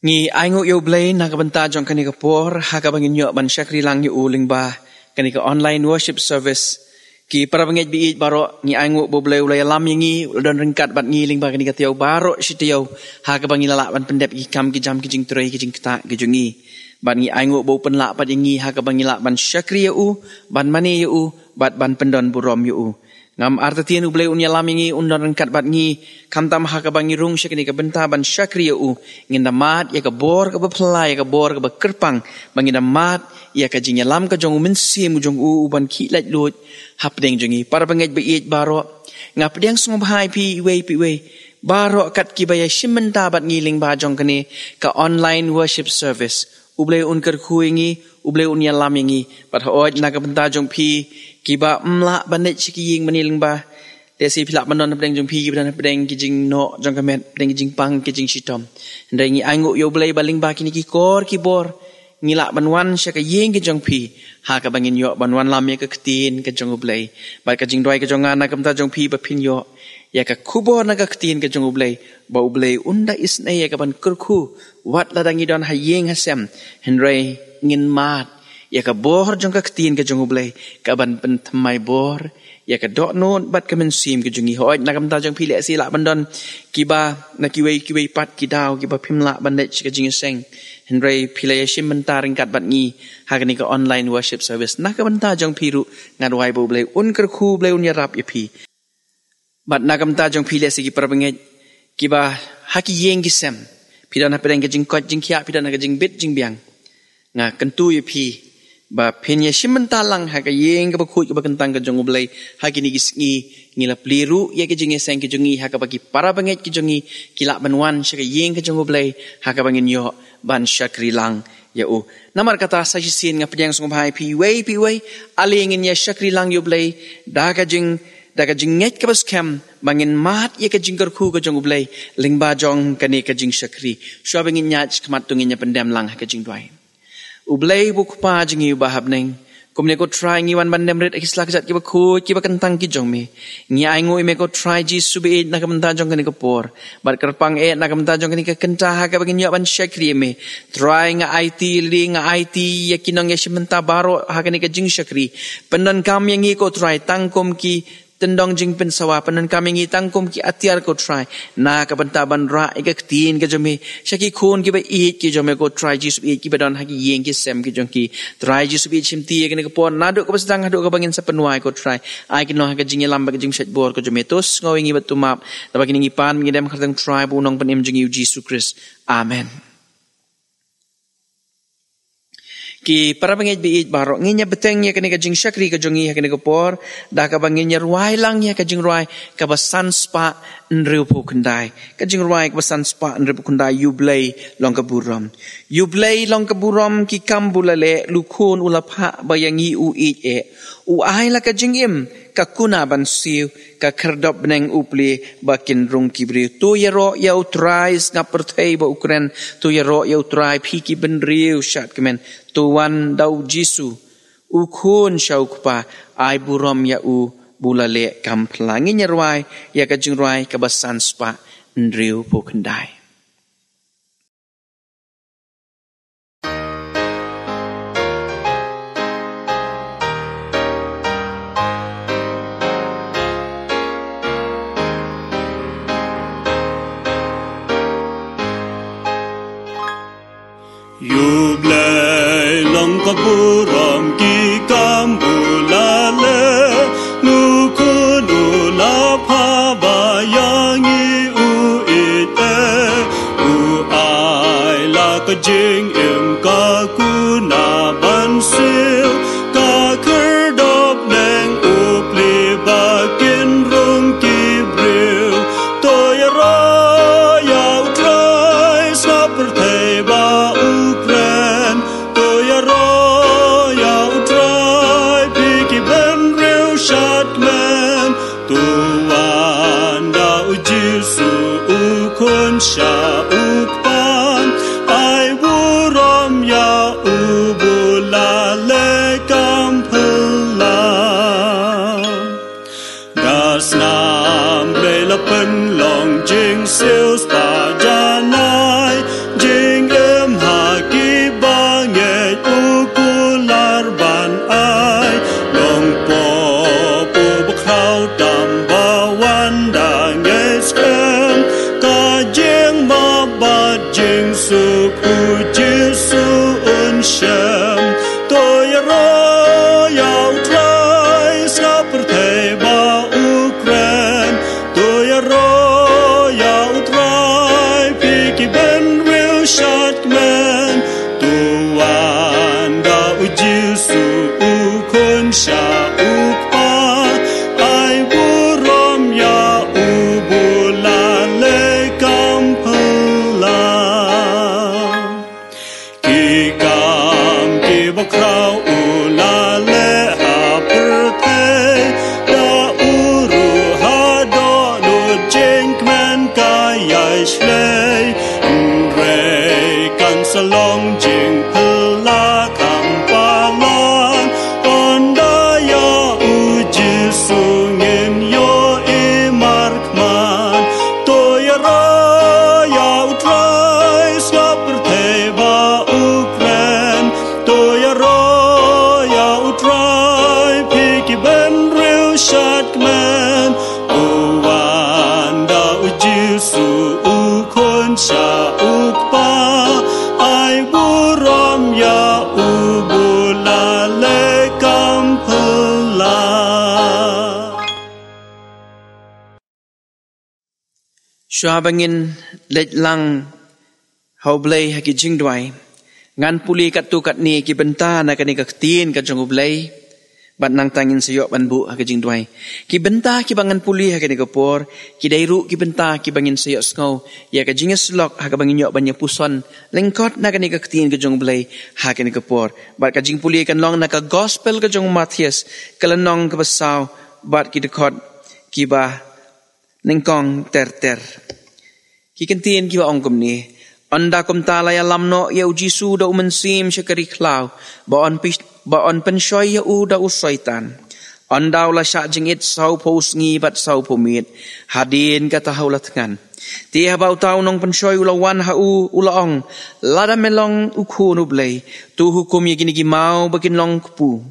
Ngi aingo yo blay nakabanta jong kanika por hakabangin yo ban syakri lang yo uling ba kanika online worship service ki para bangej bi baro ngi aingo bo blay ulay lam ngi don ringkat bat ngi ling ba kanika tiaw baro sitiaw hakabangin lala ban pendep ki kam ki jam ki jing trei ki jing kta ki jungi ban ngi aingo bo penla pat ngi hakabangin la ban syakri yo ban mani yo bat ban pendon burom yo ngam artatian ublay unya lamingi undon rengkat bat ngi kamtam hakabangi rung syakini ka benta ban syakri u nginda mat ya ka bor ka beplai ya ka bor ka bekerpang banginda mat ya ka jingya lam ka jong mensim jong u ban kilat lut hapdeng jongi para bangej beij baro ngap deng sungom hai pi we baro kat ki baya shimenta bat ngiling ba jong kani ka online worship service ublay unker khuingi ublay unya lamingi pat hooj naga benta jong pi kiba mla banet sikiying maniling ba desi pilak manon pedeng jong pi kiban pedeng kijing no jong kamet pedeng kijing pang kijing sitom ndai ngi angu yo blai baling ba kini ki kor ki bor ngila banwan syaka yeng ki jong pi ha ka bangin yo banwan lam ya ka ktin ka jong blai ba ka jing doi ka jong ana kam ta jong pi ba pin yo ya ka kubor na ka ktin ka jong blai ba blai unda isne ya ka ban kurku wat ladangi don ha yeng hasem henry ngin mat ya ka bor jong ka ktin ka jong ublay ka ban pen thamai bor ya ka dok non bat ka men sim ka jongi hoj na kam ta jong pile si la bandon kiba na kiwei pat ki daw kiba phimla bandet ka jing seng henry pile shim mentar ringkat bat ngi ha ka ni ka online worship service na ka banta jong piru ngadwai bo blay un ker khu blay un yarap ya pi bat na kam ta jong pile si ki parbange kiba ha ki yeng ki sem pidan ha pedeng ka jing kot jing khia pidan ka jing bit jing biang nga kentu ya pi ba penya shimenta lang ha ka yeng ka bakut ka bakentang ka jong ublay ha kini gisngi ngila pliru ya ka jinge seng ka jongi ha ka bagi para banget ki jongi kila banwan sya ka yeng ka jong ublay ha ka bangin yo ban syakri lang ya u namar kata sa sin nga pedyang sungum hai pi wei alingin ya syakri lang yo ublay da ka jing nget ka baskem bangin mat ya ka jing ku ka jong ublay lingba jong kani ka jing syakri sya bangin nyach kmat tungin ya pendam lang ha ka jing dwai ublay buk pa jingi bahab neng kumne ko try ngi wan bandem ret ikisla kjat ki bakhu ki bakantang ki jong me ngi ai ngoi me ko try ji subi na kamta jong kani ko por bar kerpang na kamta jong kani ka kenta ha ka bagin yaban syakri me try nga IT ling nga IT yakinong ya shimenta baro ha kani ka jing syakri pendan kam yang ngi ko try tangkom ki tendong jing pensawa penan kami ngi tangkom ki atiar ko try na ka bantaban ra ikak tin ka jome syaki khon ki ba eat ki jome ko try ji sub eat ki badon haki yeng ki sem ki jong ki try ji sub eat chimti ya kene ko pon naduk ko sedang haduk ka bangin sa penuai ko try ai ki no ha ka jing lam ba ka jing set bor ko jome tos ngawingi batumap tabak ngi pan ngi dem khatang try bu nong panem jing Jesus Christ amen ki para bangej biit baro nginya beteng ya kene ka jing syakri ka jongi ha kene ko por da ka banginya ruai lang ya ka jing ruai ka basan spa nriu pu kundai ka jing ruai ka basan spa nriu pu kundai yublay long ka buram ki kambulale lukun ulapha bayangi u e u ai la ka jing im ka kuna ban siu ka kerdop beneng upli bakin rung kibri tu yaro ya utrais na perthei ba ukren tu yaro ya utrai phiki ben riu shat kemen tuan dau jisu ukun syaukpa ai burom ya u bulale kamplangi nyerwai ya ka jingrai ka basan spa ndriu pokendai Kaburam ki kambulale lukunu la pabayangi uite ai la kajing im ka kuna bansil ka kerdop neng upli bakin rung kibril toyara yau trai sapertei ba ukren toyara Shua bangin let lang hau blay haki jing dwai. Ngan puli kat tu kat ni ki benta na kani ka tin ka jong blay. Bat nang tangin sayok ban bu haki jing dwai. Ki benta ki bangan puli haki ni ka por. Ki dairu ki benta ki bangin sayok skau. Ya ka jing slok haka bangin yok banya puson. Lengkot na kani ka tin ka jong blay haki ni ka por. Bat ka jing puli kan long na ka gospel ka jong Matius. Kalanong ka basaw. Bat ki dekot ki ba nengkong ter. Ki kentin ki ba ongkom ni. Anda kum talaya lamno ya ujisu da umensim syakari klau. Ba on penshoy ya u da usaitan. Anda ula syak jingit sau pos ngi bat sau pomit. Hadin kata haulat ngan. Tiha bau tau nong penshoy ula wan ha u ula ong. Lada melong ukhu nublay. Tu hukum ya gini mau bakin long kupu.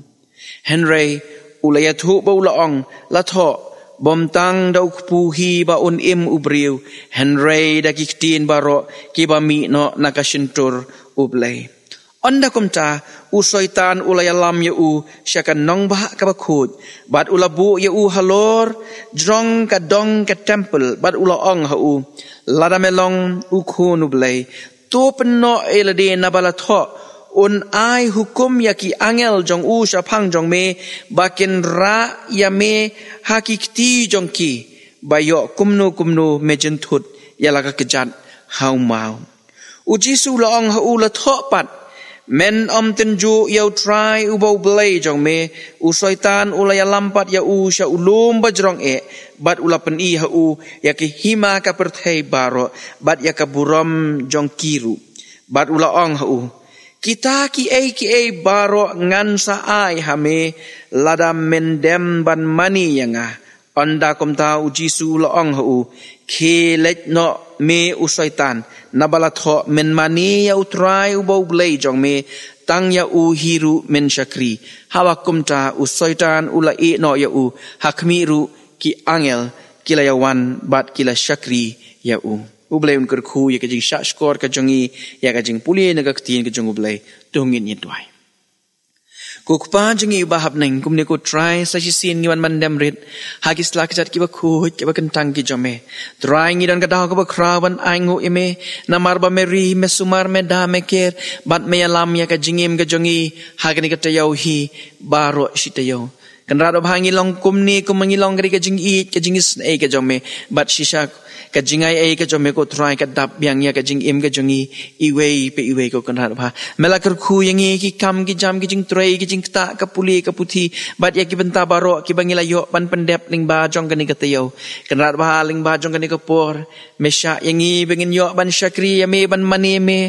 Henry ula ya tu ba ula ong. Lato. Bom tang daw kupuhi ba un ubriw. Henry da kiktin baro kiba mi no nakasintur ublay. Onda kumta usoitan ulay alam ya u syakan nong bah kabakut. Bat ulabu ya u halor drong ka dong ka temple. Bat ula ong ha u. Lada melong ukun ublay. Tu peno elade nabalato. Un ai hukum ya ki angel jong u syapang jong me bakin ra ya me hakikti jong ki bayo kumnu mejentut ya laka kejat hau mau uji su laong ha u la thopat men tenju ya try u bau blay jong me u syaitan ulaya lampat ya u sya ulum bajrong bat ula pen i ha u ya ki hima ka perthai baro bat ya ka buram jong kiru bat ula ong ha u kita ki baro ngan sa ai hame lada mendem ban mani yanga anda kom ta uji su laong hu ke let no me usaitan nabala tho men mani ya utrai u bau blay jong me tang ya u hiru men syakri hawa kom ta usaitan ula no ya u hakmiru ki angel kila yawan bat kila syakri ya u ublay un kerku ya kajing syak skor ka jongi ya kajing puli na kaktin ka jong ublay tungin yitwai kukpa jongi bahap nang kumne ko try sa sisin ngiwan mandam rit hagis la kajat ki ba khu ki ba kentang ki jome try ngi dan kadaw ka ba krawan aingo ime namar ba meri mesumar me da me ker bat me alam ya kajingim ka jongi hagani ka tayaw hi baro sitayaw kanrado bhangi long kumni kumangilong kari kajing i kajing is ka jome bat shisha kajingai ai ka jome ko try ka dap yang ya kajing im ka jongi iwe ko kanrado bha mela kerku yangi ki kam ki jam ki jing tray ki jing ta ka puli ka puthi bat ya ki benta baro ki bangila yo pan pendep ling ba jong kani ka tayo kanrado bha ling ba jong kani ka por mesha yangi bengin yo ban syakri ya me ban mani me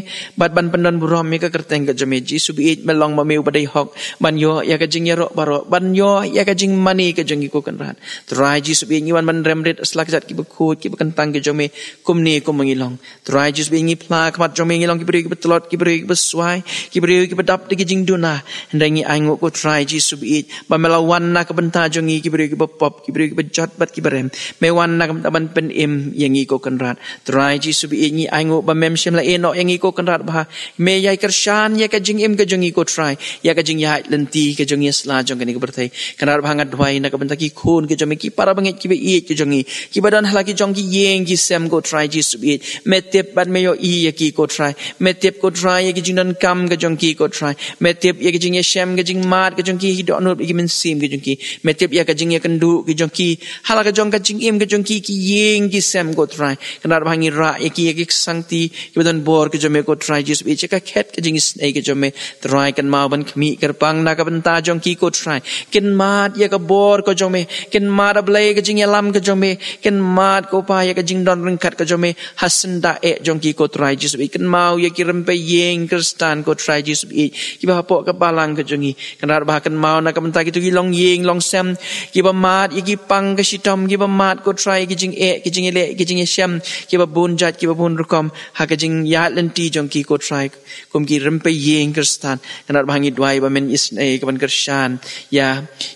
bat ban pendon burom me ka kerteng ka jome ji subi melong ma me badai hok ban yo ya kajing ya ro baro ban yo ya kajing mani ka jongi ko kanrat try ji subi ngi wan man remret aslak zat ki bekut ki bekentang ki jome kumni ko mangilong try ji subi ngi pla kmat jome ngilong ki beri ki betlot ki beri ki beswai ki beri ki bedap ki jing duna ndangi aingo ko try ji subi ba melawan na ka benta jongi ki beri ki bepop ki beri ki bejat bat ki berem me wan na kam taban pen im yangi ko kanrat try ji subi ngi aingo ba mem shem la eno yangi ko kanrat ba me yai kershan ya kajing im ka jongi ko try ya kajing ya lenti ka jongi sla jong kani ka berthai kanrat hangat dhwai na kabanta ki khun ki jome ki para banget ki be i ki jongi ki badan halaki jong ki yeng ki sem go try ji subi metep bat me yo i ya ki ko try metep ko try ya ki jingdan kam ka jong ki ko try metep ya ki jing ya shem ka jing mat ka jong ki hidok no ki men sim ka jong ki metep ya ka jing ya kendu ki jong ki halaka jong ka jing im ka jong ki yeng ki sem go try kanat bhangi ra ya ki sangti ki badan bor ki jome ko try ji subi cheka khet ka jing snai ka jome try kan ma ban khmi kerpang na ka banta jong ki ko try kin mat ya ka bor ko jome kin mat ablay ka jing yalam ka jome kin mat ko pa ya ka jing don ringkat ka jome hasenda jong ki ko try ji subi kin mau ya ki rempe yeng kristan ko try ji subi ki ba po ka balang ka jongi kanat ba kan mau na ka banta ki tu ki long yeng long sem ki ba mat ya ki pang ka sitom ki ba mat ko try ki jing ki jing le ki jing shem ki ba bun jat ki ba bun rukom ha ka jing ya lenti jong ki ko try kum ki rempe yeng kristan kanat ba hangi dwai ba men is ka ban kershan ya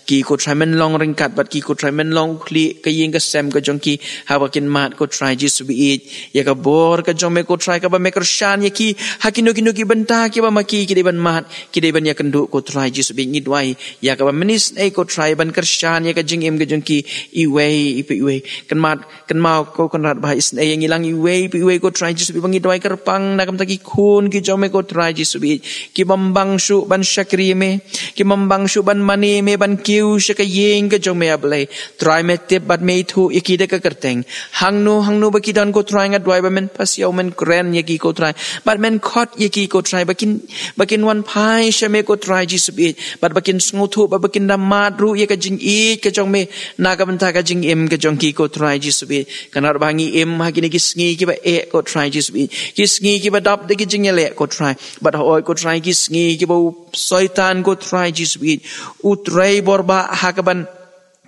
ki ko try men long ringkat bat ki ko try men long kli ka ying ka sem ka jong ki hawakin mat ko try jisu bi ya ka bor ka jong me ko try ka ba me kershan ya ki hakino kino ki benta ki ba maki ki de ban mat ki de ban ya kendu ko try jisu bi ngidwai ya ka ba menis ko try ban kershan ya ka jing em ka jong ki iwe kan mau ko kan rat ba is yang ilang iwe ko try jisu bi bangi doi kerpang na kam taki kun ki jome ko try jisu bi ki bambang su ban syakri me ki bambang su ban mani me ban kiu syaka yeng ka jome ablai try me tip bat me thu iki de ka kerteng hangnu ba ki dan ko try ngat doi ba men pas yau men kren ye ki ko try bat men khot ye ki ko try bakin wan pai syame ko try jisu bi bat bakin sngutu ba bakin da madru ye ka jing i ka jome na ka benta ka jing em ka jong ki ko try jisu bi kanar bangi em ha ki sngi ki ba ko try jisu bi ki sngi ki ba dap de ki jing le ko try but oi ko try ki sngi ki ba syaitan ko try jisu bi utrai borba ha ka ban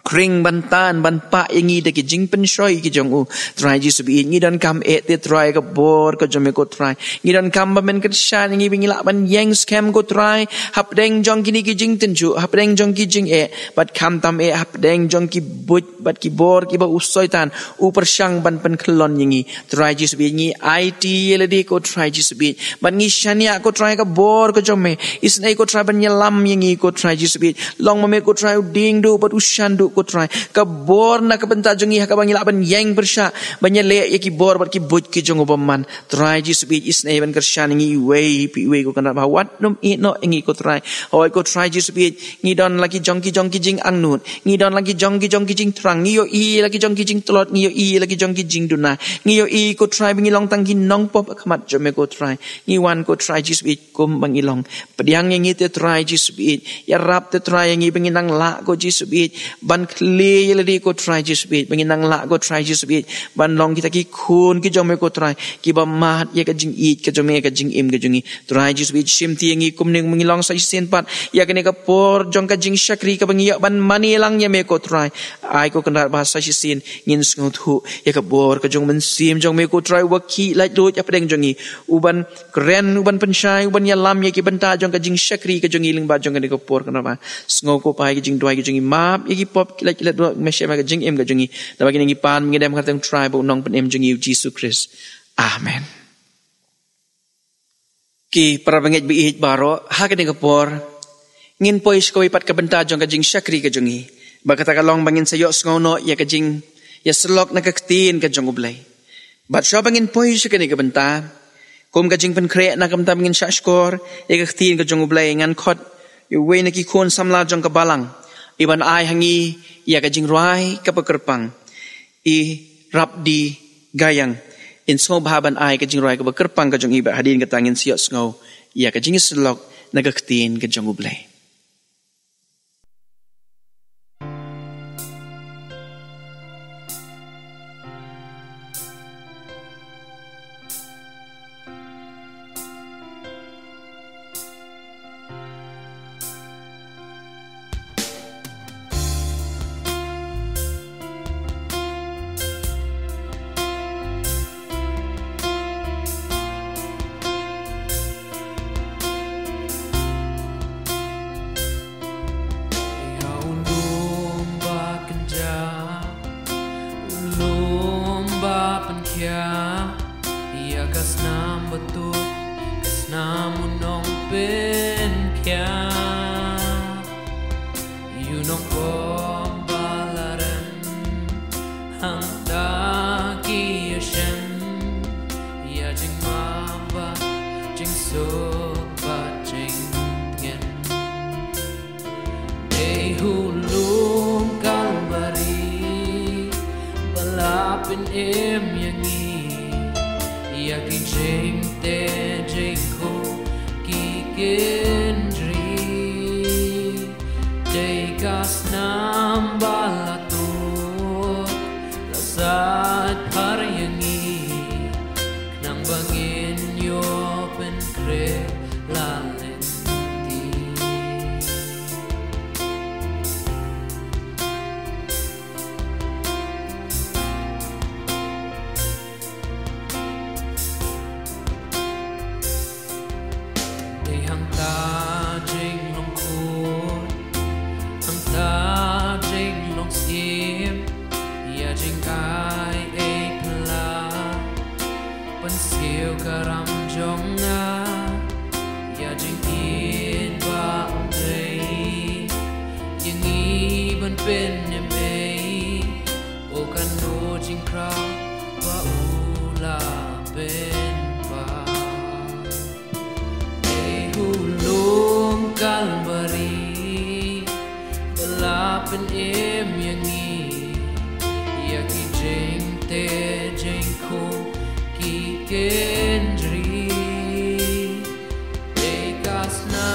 kring bantan ban pa yangi de ki jing pen shoi ki jong u try jisu bi ngi dan kam te try ka bor ka jome ko try ngi dan kam ba men ka shan ngi bingi la ban yang scam ko try hap deng jong ki ni ki jing ten ju hap deng jong ki jing bat kam tam hap deng jong ki but bat ki bor ki ba usoitan u persyang ban pen kelon yangi try jisu bi ngi IT le di ko try jisu bi ban ngi shania ko try ka bor ka jome isnai ko try ban nyelam yangi ko try jisu bi long me ko try ding do bat ushan do ko try ka bor na ka benta jongi ha ka bangila ban yang bersha banyale ye ki bor bat ki buj ki jongo baman try jisu bi isnai ban kershan ngi we ko kana ba wat nom i no ngi ko try oi ko try jisu bi ngi don lagi jong ki jing angnut ngi don lagi jong ki jing trang ngi yo i lagi jong ki jing telot ngi yo i lagi jong ki jing duna ngi yo i ko try bingi long tang ki nong pop khamat jome ko try ngi wan ko try jisu bi kum bangi long pediang ngi te try jisu bi ya rap te try ngi bingi nang la ko jisu bi ban kle yeladi ko try jisu bi bingi nang la ko try jisu bi ban long kita ki kun ki jome ko try ki ba mat ye ka jing i ka jome ka jing im ka jungi try jisu bi sim ti ngi kum ning bingi long sai sen pat ya kene ka por jong ka jing syakri ka bangi ya ban mani lang ye me ko try ai ko kan bahasa sin ngin sngut hu ya ka bor ka jong men sim jong me ko try waki lai do ya pedeng jongi uban kren uban pensyai uban ya lam ye ki benta jong ka jing syakri ka jongi ling ba jong ka por kan ba sngo ko pai ki jing doi ki jongi map ye ki pop lai do me she ma ka jing em ka jongi da bagi ngi pan ngi dem ka teng try bo nong pen em jongi Jesus Christ amen ki para bangit bi it baro ha ka ka por ngin pois ko ipat ka benta jong ka jing syakri ka jongi ba kata ka long bangin sayo sngono ya ka jing ya selok na kaktin ka jong ublay bat sya bangin pois ka ni ka benta kum ka jing pen kre na kam tam ngin syashkor ya kaktin ka jong ublay ngan khot yu we na ki khon samla jong ka balang iban ai hangi ya ka jing ruai ka pakerpang I rap di gayang in so baban ai ka jing ruai ka pakerpang ka jong iba hadin ka tangin siyo sngo ya ka jing selok na kaktin ka jong ublay ia kasnam betul kasnamun nong pen kya you nong pom balaran hang ta ki yashan ia jing mamba jing so ba jing ngen de hulum kalbari balapin em yangi ya ki jing te jing ko ki kendri de kasnam balatu lasat par yangi nang bangin yo pen kre lalenti hang ta jing long khôn hang ta เป็นเมโอกันโนจิงคราว่าอูลาเป็นป่าเอหูลุมกัลบารีเวลาเป็นเอ็มอย่างนี้อยากกิเจงเตเจงคงกิเกนจรีเอกาสนา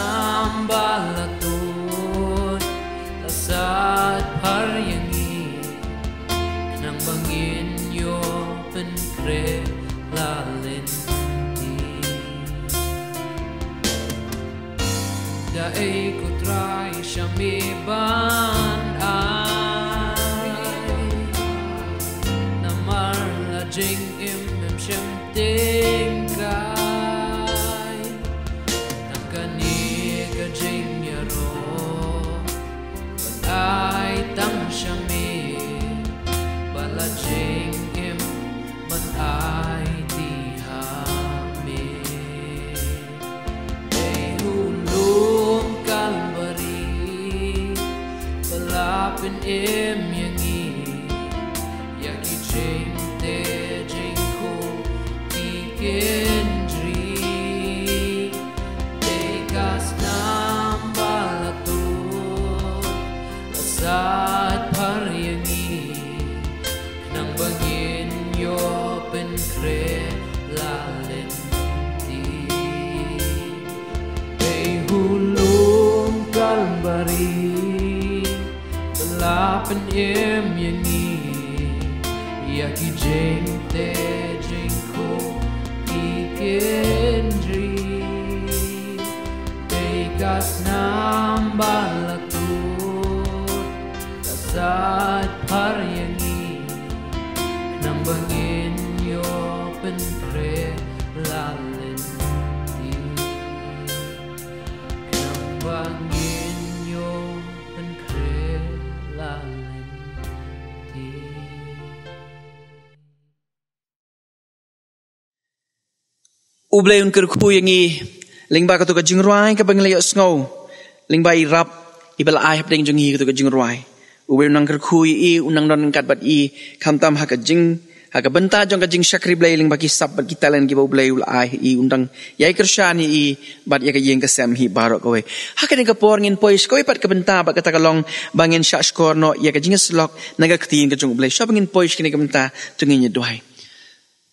มบาลตูนละสาดพาร์ยังนี้นังบังอินโยเป็นเครลาเลนดีดาเอกุตรายชามีบานJing im shem ting kai nam kani ka jing ya ro but ai tam shami bala jing im man ai ti ha me ei hu lum kalbari bala pin im yangi ya ki jing Kendri Tekas nam balatu Asad paryangi Nang bangin yo pen kre lalin di Hey hulum kalbari Belapen em yangi Yaki jeng te jeng ko Kendri Tegas nam balatut Kasat paryangi Nang bangin yo penre lalin di Nang bangin yo penre lalin di Ublay un kerku yangi lingba katu ka jingruai ka banglay snow lingba irap ibala ai hapding jungi katu ka jingruai ublay unang kerku I unang don kat bat I kamtam ha ka jing ha ka benta jong ka jing shakri blay lingba ki sab bat kita len ki ublay ul ai I undang yai kershani I bat ya ka yeng ka sem hi barok kowe ha ka ka por ngin pois kowe pat ka benta bat kata kalong bangin sha skor no ya ka jing slok naga ktiin ka jong ublay sha bangin pois kini ka benta tungin duai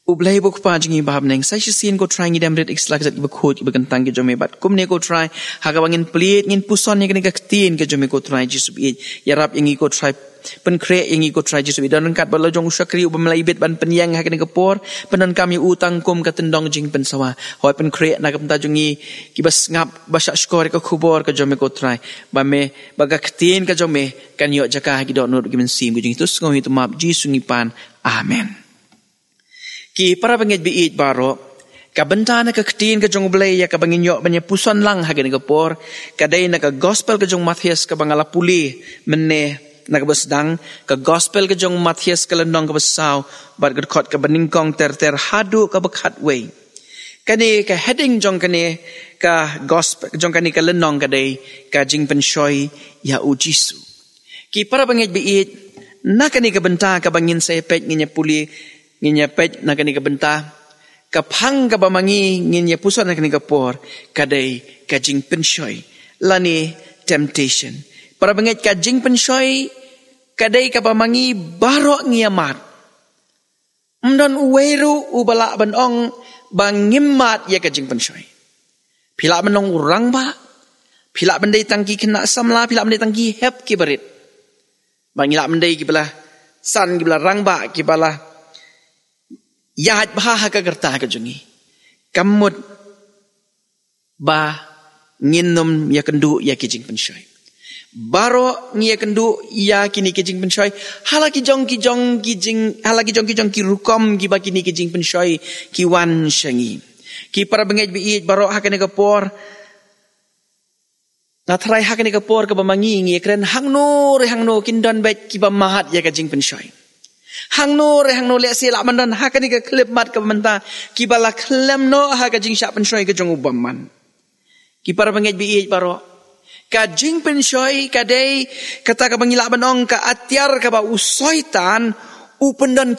Ublay bok pa jingi bahab neng sai sin ko try ngi demret exlak zat iba khot iba gantang ke jome bat kumne ko try haga bangin plate ngin puson ni ka ktin ke jome ko try jisub I yarap yangi ko try pen kre yangi ko try jisub dan kat bala jong usakri uba malai bet ban penyang ha ka por penan kami utang kum ka tendong jing pen sawa hoi pen kre na ka penta jongi kibas ngap basa skor ka khubor ka jome ko try ba me baga ktin ka jome kan yo jaka ha ki do nur gimen sim jing tus ngohi tu map jisungi pan amen Ki para bangit biit baro kabenta na kaktin ka jong blay ya kabangin yo banya puson lang hagen ka por kaday na ka gospel ka jong Matthias ka bangala puli menne na ka basdang ka gospel ka jong Matthias ka landong ka basaw bar gadkot ka baningkong ter hadu ka bakhat way kani ka heading jong kani ka gospel jong kani ka landong kaday ka jing penshoy ya ujisu ki para bangit biit na kani kabenta ka bangin sa epet nginya puli nginya pet na kani ka benta kapang ka bamangi nginya puso na kani ka por kaday kajing penshoy lani temptation para bangit kajing penshoy kaday ka bamangi baro ngiamat mdon uweru ubala banong bangimat ya kajing penshoy pila manong urang ba pila bandai tangki kena samla pila bandai tangki hep kibarit bangila bandai kibala san kibala rangba kibala Yahat baha ka gerta ka jungi. Kamut ba nginom ya kendu ya kijing penshoy. Baro ngia kendu ya kini kijing penshoy. Halaki jong kijing ki rukom ki ba kini kijing penshoy ki wan shangi. Ki para bengej biit baro ha kani ka por. Na try ha kani ka por ka ba mangi ngia kren hangno kindon bet ki ba mahat ya kijing penshoy. Hangno le sila mandan hakani ka klip mat ka manta kibala klem no ha ka jing sya penshoy ka jong ubam man ki para bangej biit baro ka jing pensoi kadai kata ka bangila banong ka atyar ka ba usoitan upendan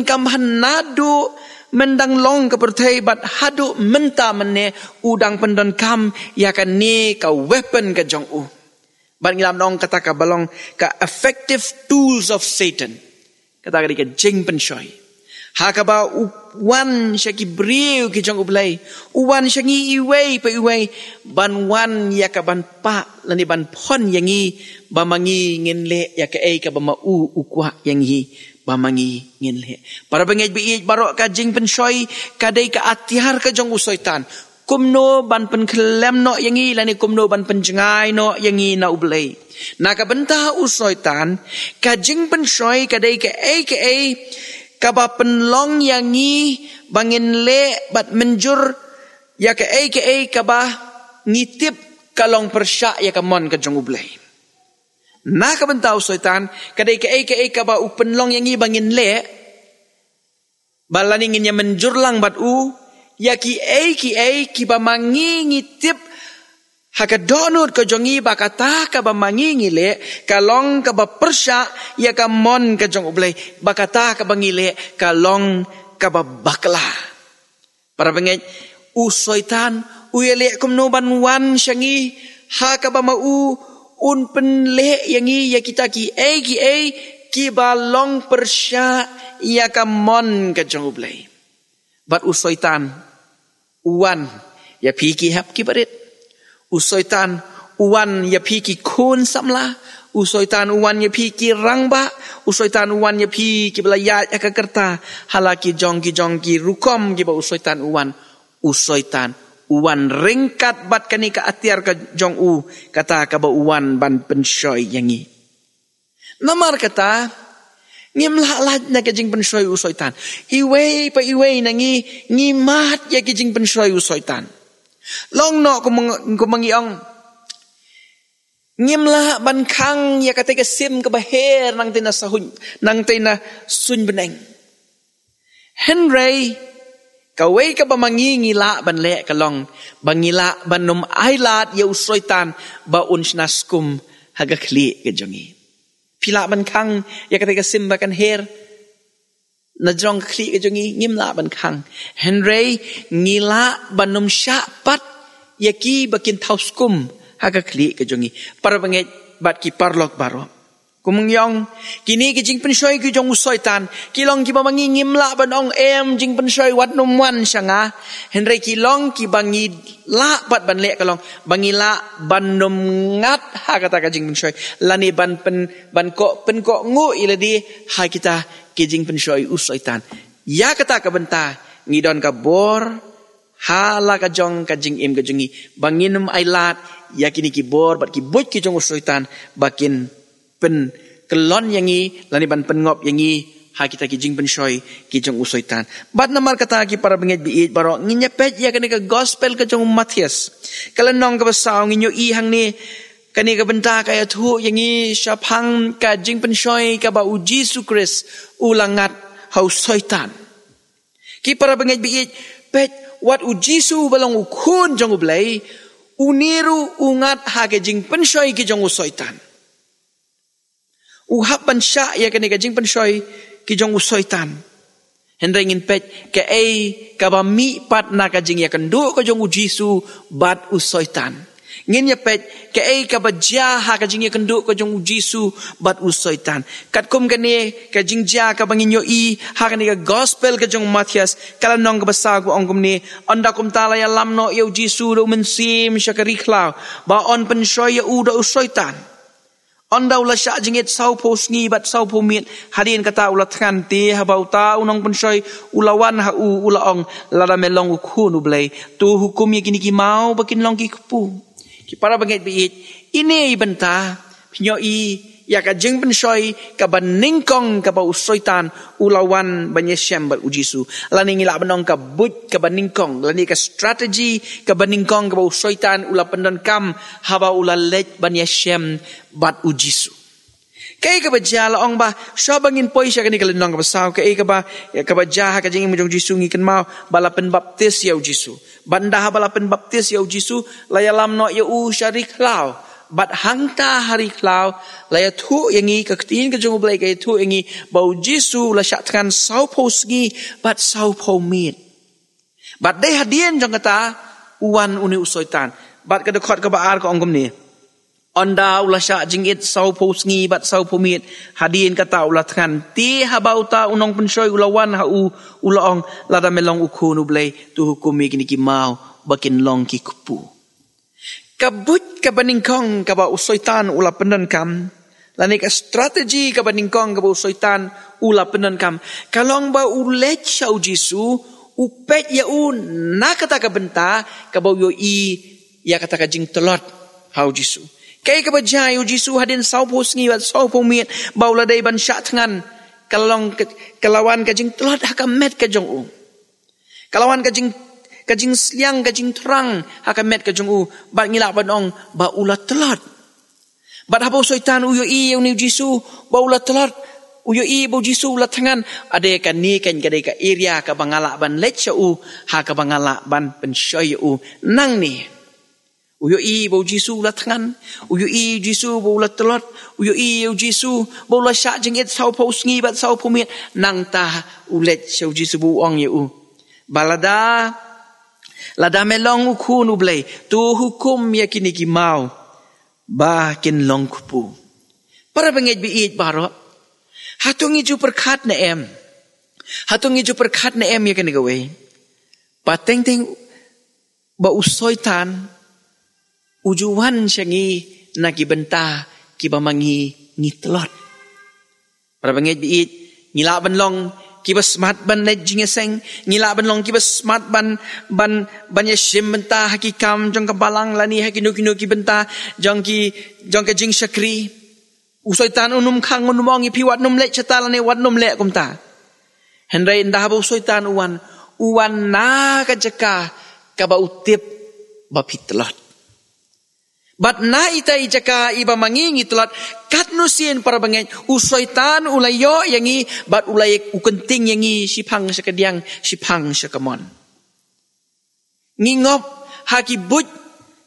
kamha nadu mendang long ka pertai bat hadu menta mene udang pendan kam ya ka ne ka weapon ka jong u ban ngilam dong kata ka balong ka effective tools of Satan kata ka jing pensoi hakaba wan syaki briu ki jong ublay uwan syangi iway pa iway ban wan ya ka ban pa lani ban pon yangi bamangi ngenle ya ka ay ka bama ukwa yangi bamangi ngenle para bangay biij barok ka jing pensoi kadai ka atyar ka jong usoitan kumno ban pen kelem no yangi lani kumno ban penjengai no yangi na ublay nakabenta usoitan ka jing pensoi kadai ka ay kaba penlong yangi bangin le bat menjur ya ke ai kaba ngitip kalong persyak ya kamon ka jong ublay na ka bentau syaitan kadai ke ai kaba u penlong yangi bangin le balani ngin menjur lang bat u ya ki ai kiba mangi ngitip haka donut ka jongi bakata ka ba mangi ngile kalong ka ba persya ya ka mon ka jong ublay bakata ka bangile kalong ka ba bakla para bangay usoitan uyele kumno banwan syangi ha ka ba mau un penle yangi ya kita ki ai ki ba long persya ya ka mon ka jong ublay bat usoitan uwan ya pi ki hap ki barit usoitan uwan ya pi ki kun samla usoitan uwan ya pi ki rangba usoitan uwan ya pi ki belayat ya kerta halaki jong ki rukom ki ba usoitan uwan ringkat bat kani ka atyar ka jong u kata ka ba uwan ban pensoi yangi namar kata ngimlah na ka jing pensoi usoitan iway nangi ngimat ya ki jing pensoi usoitan long no kumangiong ngimla ban khang ya kate ka sim ka baher nang tina sahun nang tina sun beneng Henry kawai ka ba mangingila ban le kalong bangila banum ailat ya usoitan ba unsnaskum haga kli ka jongi pila ban khang ya kate ka sim ba kan her na jong kli ka jongi ngimla ban khang Henry ngila banum syapat yaki bakin tauskum haga kli ka jongi para banget bat ki parlok baro kumungyong kini ki jing pensoi ki jong usoitan kilong ki bamangi ngimla banong jing pensoi wat num wan syanga Henry kilong ki bangi la bat ban le kalong bangi la banum ngat ha kata ka jing pensoi lani ban ko ngu iladi ha kita kijing pensoi usoitan ya kata ka benta ngidon ka bor hala ka jong ka jing im ka jongi banginum ailat ya kini ki bor bat ki buj ki jong usoitan bakin pen kelon yangi lani ban pengop yangi ha kita ki jing pensoi ki jong usoitan bat namar kata ki para bengit biit baro nginyepet ya kani ka gospel ka jong Matius kalanong ka basaw nginyo ihang ni kani ka benta kaya tu yangi syapang ka jing pensoi ka ba uji Yesus Kristus ulangat hau soitan ki para bengit biit pet wat uji su balong ukun jong ublay uniru ungat ha ka jing pensoi ki jong usoitan uhap ban sya ya kani ka jing pensoi ki jong usoitan Henry ngin pet ka ka ba mi pat na ka jing ya kendu ka jong uji su bat usoitan ngin ya pet ka ka ba ja ha ka jing ya kendu ka jong uji su bat usoitan kat kum kani ka jing ja ka bangin yo ha kani ka gospel ka jong Matius kala nong ka basa ko ongkum ni anda kum tala ya lamno yo jisu do mensim syakari klau ba on pensoi ya uda usoitan onda ula sya jingit sau po sngi bat sau po mit hadin kata ula tkan ti habau ta unong pensoi ulawan ha ula ong lada melong ukun ublay tu hukum ya kini ki mau bakin long ki kepu ki para bangit biit ini benta pinyo ya ka jing pensoi ka baningkong ka ba usoitan ulawan banyesem bat ujisu lani ngila banong ka but ka baningkong lani ka strategi ka baningkong ka ba usoitan ula pendon kam haba ula lej banyesem bat ujisu Kay ka ba dya laong ba, siya bangin po siya kani kalinong ka ba sao, kay ka ba dya ka jing imong Jisu ngikan mau, balapan baptis yaw Jisu. Bandah balapan baptis yaw Jisu, layalam no yaw syarik lau. Bat hangta hari klau, laya tu yangi kaktiin ka jung blay kay tu yangi, bau Jisu la syatkan sao po sgi, bat sao po mit. Bat day hadian jong kata, uwan uni usoitan. Bat kadakot ka baar ka onggom ni. Onda ulah syak jingit sau po sngi bat sau po mit hadin kata ulah tkan ti habau ta unong pensoi ulawan ha ulaong lada melong ukunu blay tu hukumi kini ki mau bakin long ki kupu kabut ka baningkong ka ba usoitan ulah penen kam lani ka strategi ka baningkong ka ba usoitan ulah penen kam kalong ba ulet syau Jisu upet ya nakata ka benta ka ba yo i ya kata ka jing telot hau Jisu. Kay kabadjay o Jisu hadin sao po sngi at sao po miet baula day ban sya tangan kalawan kajing telat hakamet kajong u. Kalawan kajing sliang kajing terang hakamet kajong u. Bat ngilak banong ba ulat telat. Bat hapo soitan uyo i ni Jisu ba ulat telat. Uyo i bo Jisu ulat tangan ade ka ni kan kadai ka area ka bangalak ban letcha u ha ka bangalak ban pensyoy u nang ni. Uyo i bau Jisu ulat tangan, uyo i Jisu bau ulat telot, uyo i Jisu bau ulat syak jengit sao po sngi bat sao po miet nang ta ulet syau Jisu bau ong ye u. Balada lada melong ukun ublay tu hukum ya kini ki mau ba kin long kupu. Para bangit biit baro hatung iju perkat na em. Hatung iju perkat na em ya kini gawe. Pateng teng ba usoitan ujuan syangi nakibenta kibamangi ngitlot. Para bangit biit ngila banlong kiba smart ban net jingeseng ngila banlong kiba smart ban yashim benta hakikam jong kabalang lani hakinu kibenta jong ka jing syakri usoitan unum khang unumong ipiwat num lek chata lani wat num lek kumta. Hendrai indah ba usoitan uwan na kajaka kaba utip bapitlot. Bat na ita ijaka iba mangingi telat kat nusin para bangit usoitan ulayo yangi bat ulay ukenting yangi sipang sakadiang sipang sakamon. Ngingop hakibut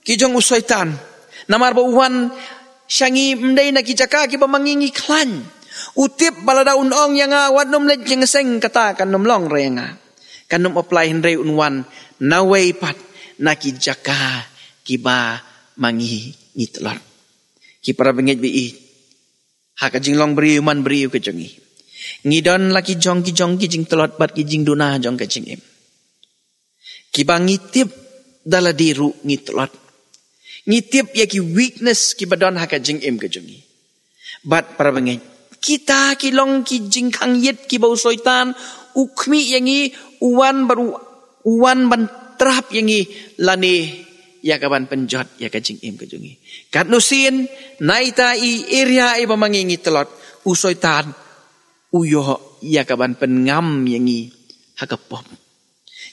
kijong usoitan namar ba uwan syangi mday na kijaka kiba mangingi klan utip balada unong yang wat nom let jeng seng kata kan nom long renga kan nom apply hendray unwan naway pat na kijaka kiba mangi ngitlor. Ki para bangit biit. Haka jing long beriu man beriu ke jongi. Ngidon laki jong ki jing telot bat ki jing duna jong ke jing im. Ki bang ngitip dala diru ngitlot. Ngitip ya ki weakness ki badon haka jing im ke jongi. Bat para bangit. Kita ki long ki jing kang yit ki bau soitan ukmi yangi uwan ban terap yangi lani ya kaban penjot ya kajing im kajungi kat nusin naita i area i bamangingi telot usoitan uyo ya kaban pengam yangi hakapop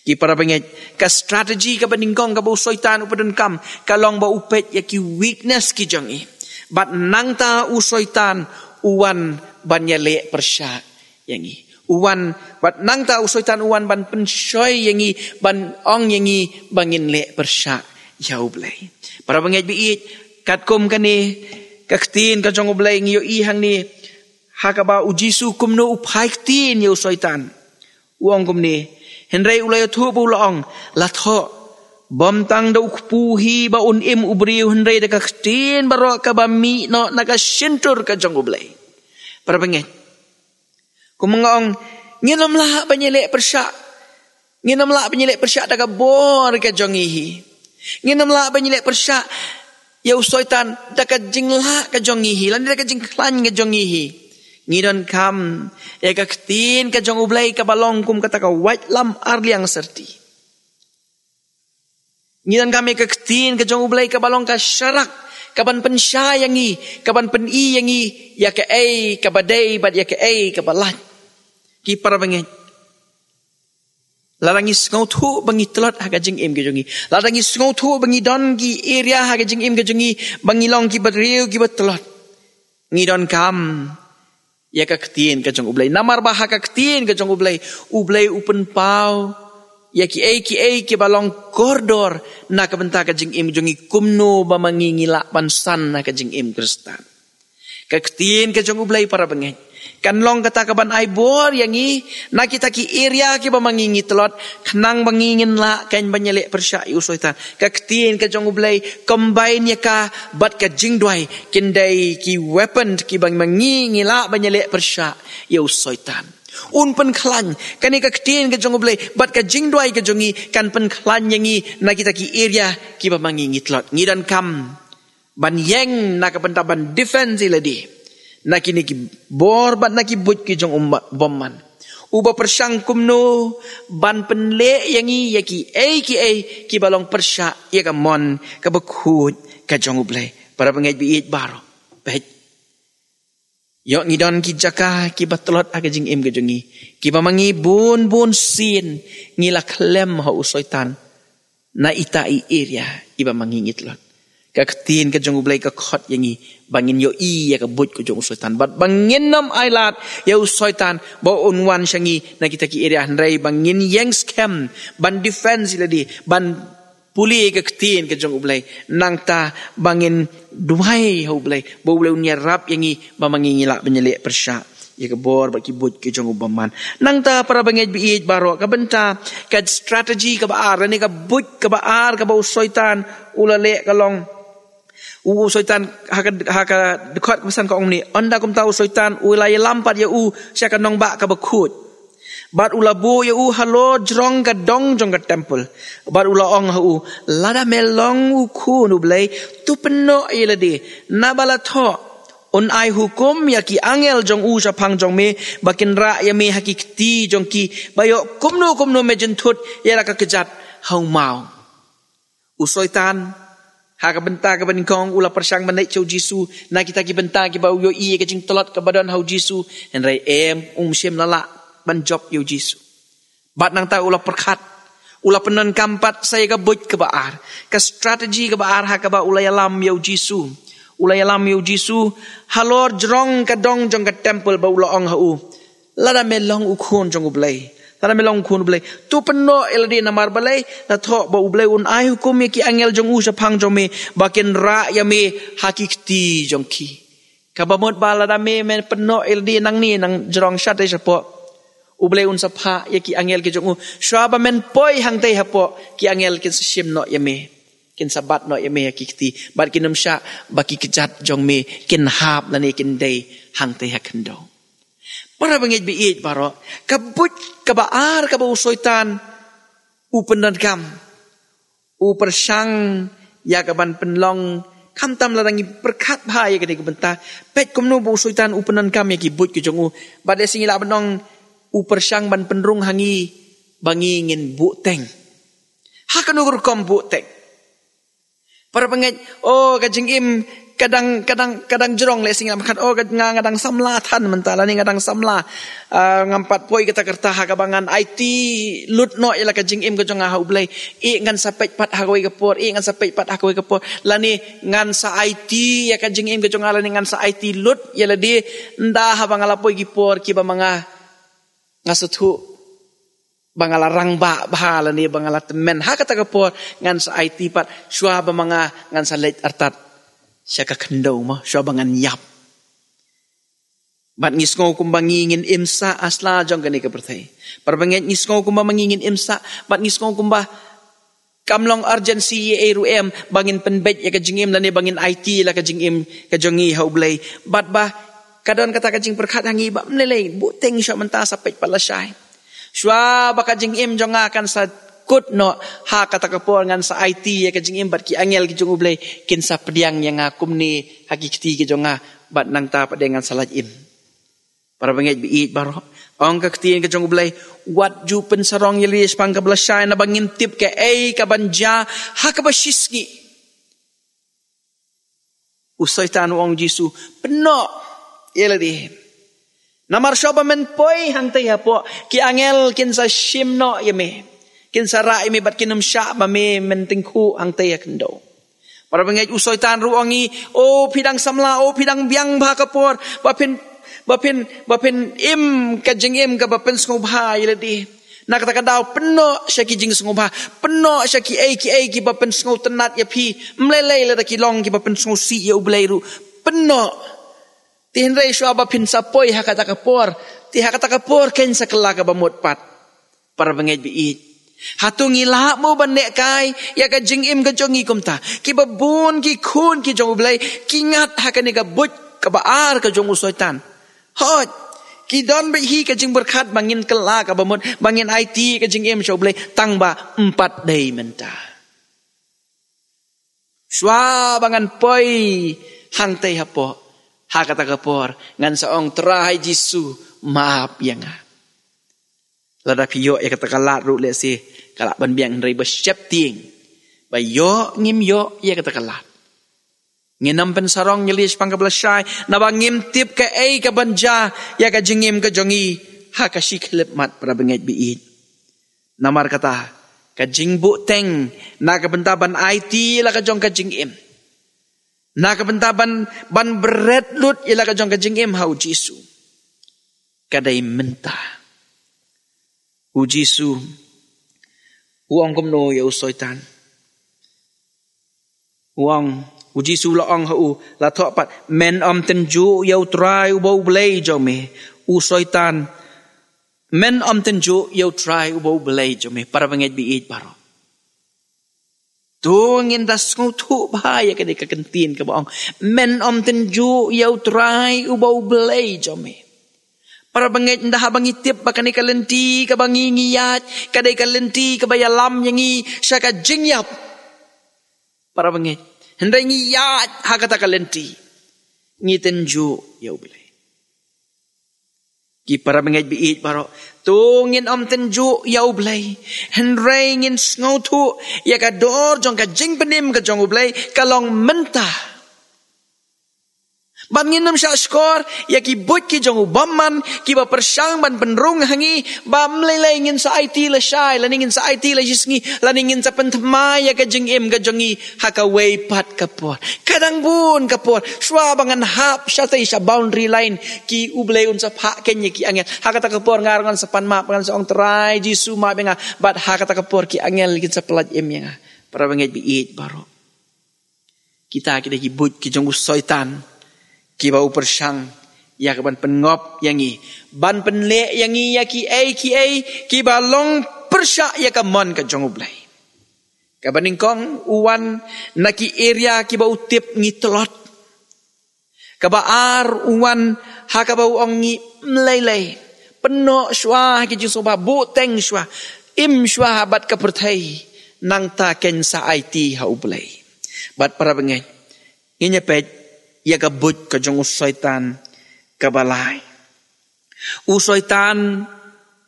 ki para bangit ka strategi ka baningkong ka usoitan upadan kam kalong ba upet ya ki weakness ki jongi bat nangta usoitan uwan banyale persya yangi uwan bat nangta usoitan uwan ban pensyoy yangi ban ong yangi bangin le persya yau blay. Para bangit biit katkom kani kaktin ka jong blay ngiyo ihang ni hakaba ujisu kumno uphay ktin yo soitan. Uong kumni henray ulay tu bulaong latho bamtang da ukpuhi ba unim ubriu henray da kaktin baro ka ba mi no nakasintur ka jong blay. Para bangit kumangaong nginomla banyele persya nginomla banyele persya da ka bor ka jong ihi nginamla banyilek persya ya usoitan dakat jingla ka jongihi lan dakat jingklan ka jongihi ngidon kam ya kaktin ka jong ublay ka balong kum kata ka white lam arliang serti ngidon kami kaktin ka jong ublay ka balong ka syarak kaban pensya yangi kaban peni yangi ya ka ai ka badai bad ya ka ai ka balat ki para bangit larangis ngau thu bangi telot haga jing im ke jongi larangis ngau thu bangi don ki area haga jing im ke jongi bangi long ki badriu ki betelot ngidon kam ya ka ktien ka jong ublay namar baha ka ktien ka jong ublay upen pau ya ki balong kordor na ka benta ka jing im jongi kumno ba mangingila pansan na ka jing im kristan ka ktien ka jong ublay para bangay kan long kata kaban ay bor yangi nakita ki area ki ba mangingi telot kanang mangingin la kan banyale persya usoitan kaktin ka jong ublay combine ya ka bat ka jingdwai kindai ki weapon ki bang mangingi la banyale persya usoitan un pen klan kani kaktin ka jong ublay bat ka jingdwai ka jongi kan pen klan yangi nakita ki area ki ba mangingi telot ngidan kam ban yeng nakapenta ban defense iladi nakini ki bor bat naki but ki jong bomman uba persang kumno ban penle yangi yaki ki balong persya ya ka mon ka bakut ka jong ublay para pengej biit baro bet yo ngidon ki jaka ki batlot aga jing im ka jongi ki bamangi bun sin ngila klem ha usoitan na ita I area iba mangingitlot kaktin ka jong ublay ka khot yangi bangin yo ya ka but ko jong usoitan bat bangin nam ailat ya usoitan ba unwan syangi na kita ki area handrai bangin yang scam ban defense iladi ban puli kaktin ka jong ublay nang ta bangin duai ha ublay ba ublay unya rap yangi ba mangingila benyele persya ya ka bor ba ki but ki jong ubaman nang ta para bangej biit baro ka benta ka strategy ka baar ni ka but ka baar ka ba usoitan ulale kalong usoitan haka dekat pesan ka ni anda kum tahu soitan ulai lampat ya sia ka nong ba ka bakut bat ulabu ya halo jrong ka dong jong ka temple bat ula ong ha lada melong ku nu blai tu peno iladi nabala tho on ai hukum ya ki angel jong sa phang jong me bakin ra ya me hakikti jong ki bayo kumno me jentut ya la ka kejat hau mau usoitan haka benta ka banikong ula persang manai chau jisu na kita ki benta ki bau yo ka jing telot ka badan hau jisu henrai sim lala ban job yo jisu bat nang ta ula perkat ula penan kampat saya ka but ka baar ka strategi ka baar haka ba ula yalam yo jisu halor jrong ka dong jong ka temple ba ula ong hau lada melong ukhon jong ublay tara melong kun blay tu peno eladi namar balay na tho ba ublay un ai hukum ki angel jong sa phang jong me bakin ra ya me hakikti jong ki kabamot bala da me men peno eladi nang ni nang jrong shat ai sapo ublay un sa pha ya ki angel ki jong shaba men poi hang tai hapo ki angel kin sim no ya me kin sabat no ya me hakikti bat kinam sha baki kijat jong me kin hap na ni kin dai hang tai hakendo para bangej biit baro kabut kabaar kaba usoitan upenan kam upersang ya kaban penlong kam tam larangi perkat bahaya kede kebenta pet kumno bu usoitan upenan kam ya kibut ki jongu bade singila benong upersang ban penrung hangi bangi ngin bu teng hakanugur kom bu teng para bangej kajing im kadang jerong le singam khat kadang samla than mentala ni kadang samla ngampat poi kita kerta hakabangan IT lut no ila kajing im kajong ha ublay ngan sapet pat hakoi kapor ngan sapet pat hakoi kapor lani ngan sa IT ya kajing im kajong ala ni ngan sa IT lut ya ladi nda habangala poi gipor ki ba mga ngasutu bangala rangba bahala ni bangala temen hakata kapor ngan sa IT pat syua ba mga ngan sa late artat siya kakandau mo, siya bangan yap. Bat ngisngaw kung bangingin imsa asla jong gani kapertay. Parbanget ngisngaw kung bangingin imsa, bat ngisngaw kung ba kamlong urgency ARUM bangin penbet ya kajingim lani bangin IT la kajingim kajongi haublay. Bat ba kadon kata kajing perkat hangi ba menelay buteng siya menta sapit pala siya. Siya ba kajingim jong akan sa kut no ha kata kapor ngan sa IT ya kajing imbat ki angel ki jong ublay kin sa pediang yang akum ni hakikti ki jonga bat nang ta padengan salat im para bangej biit baro ong kaktiin ki jong ublay wat ju pen sarong yelis pang kablasay na bangin tip ke ka banja ha ka bashiski usay tanu ong jisu peno yeladi namar shoba men poi hantay hapo ki angel kin sa shimno yeme kin sara imi bat kinum sya ba me mentingku ang tayak ndo Para bangit usoy tan ruangi pidang samla pidang biang ba kapor bapin im kajing im ka bapin sngobha iladi nak kata daw peno siya ki jing sngobha peno siya ki ki bapin sngob tenat ya phi mlelei la ki long ki bapin sngob si ya ublai ru peno tin rei swa bapin sapoi hakata kapor ti hakata kapor ken sakla ka bamot pat para bangit biit hatungi la mo banek kai ya ka jing im ka jongi kumta ki babun ki khun ki jong ublai ki ngat hakani ka but ka baar ka jong usoitan hot ki don be hi ka jing berkat bangin kela ka bamot bangin IT ka jing im ublai tang ba 4 day menta swa bangan poi hang tei hapo hakata kapor ngan saong trai Jisu maaf yang lada piyo ya kata kalat ru le si kalak ban biang rei bersiap ting ba yo ngim yo ya kata kalat nginam pen sarong nyelis pangkablasai na ba ngim tip ka ka banja ya ka jingim ka jongi ha ka shiklep mat para bengait biit namar kata ka jingbu teng na ka bentaban IT la ka jong ka jingim na ka bentaban ban beret lut ya la ka jong ka jingim hau Jisu kadai mentah Jisu uang komno ya usoitan uang Jisu la ong hu la thọ pat men tenju ya try bo blay jome usoitan men tenju ya try bo blay jome para bangit biit paro tungin das ngutu bahaya ka ka kentin ka baong men tenju ya try bo blay jome para bangit ndah bangit tip bakani kalenti ka bangi ngiyat kadai kalenti ka bayalam yangi syaka jingyap para bangit hendai ngiyat hakata kalenti ngitenju ya ublay ki para bangit biit baro tungin tenju ya ublay hendai ngin sngotu ya ka dor jong ka jing penim ka jong ublay kalong mentah ban nginam sya skor ya ki but ki jong ubamman ki ba persang ban penrung hangi ba mlelai ngin sa IT la syai la ngin sa IT la jisngi la ngin sa pentma ya ka jing im ka jongi haka way pat kapor kadang bun kapor swa bangan hap sya tai sya boundary line ki ublay un sa pha ken ki angel haka ta kapor ngarangan sa panma pangan sa ong try Jisu ma benga bat haka ta kapor ki angel kin sa pelat im yang para bangit biit baro kita ki but ki jong usoitan ki bau persang ya ban pengop yangi ban penle yangi ya ki ki balong persya ya ka mon ka jong ublay ka baningkong uwan na ki area ki bau tip ngitlot ka baar uwan ha ka bau ongi mlelei peno sywa ki jing soba bu teng sywa im sywa bat ka perthai nang ta ken sa IT ha ublay bat para bengai inya pet ya kabut ka jong usoitan kabalay usoitan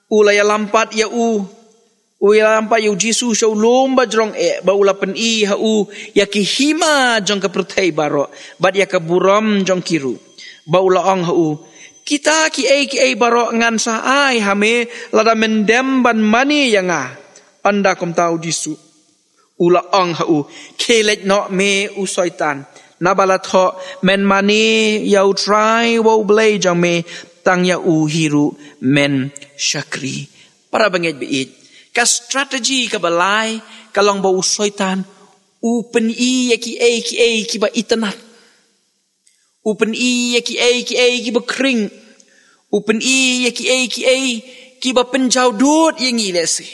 ulaya lampat ya ulaya lampat ya Jisu shaw lomba jrong ba ulapan ha ya kihima jong kaprutay baro bat ya kaburam jong kiru ba ulaong ha kita ki baro ngan sa ay hame lada mendem ban mani yanga anda kum tau Jisu ulaong ha kelet no me usoitan nabalatho men mani yau try wo blay jang me tang ya hiru men syakri para bangit biit ka strategi ka balay kalong ba usoitan upen ya ki ba itanat upen ya ki ba kring upen ya ki ba penjau dut yang ilese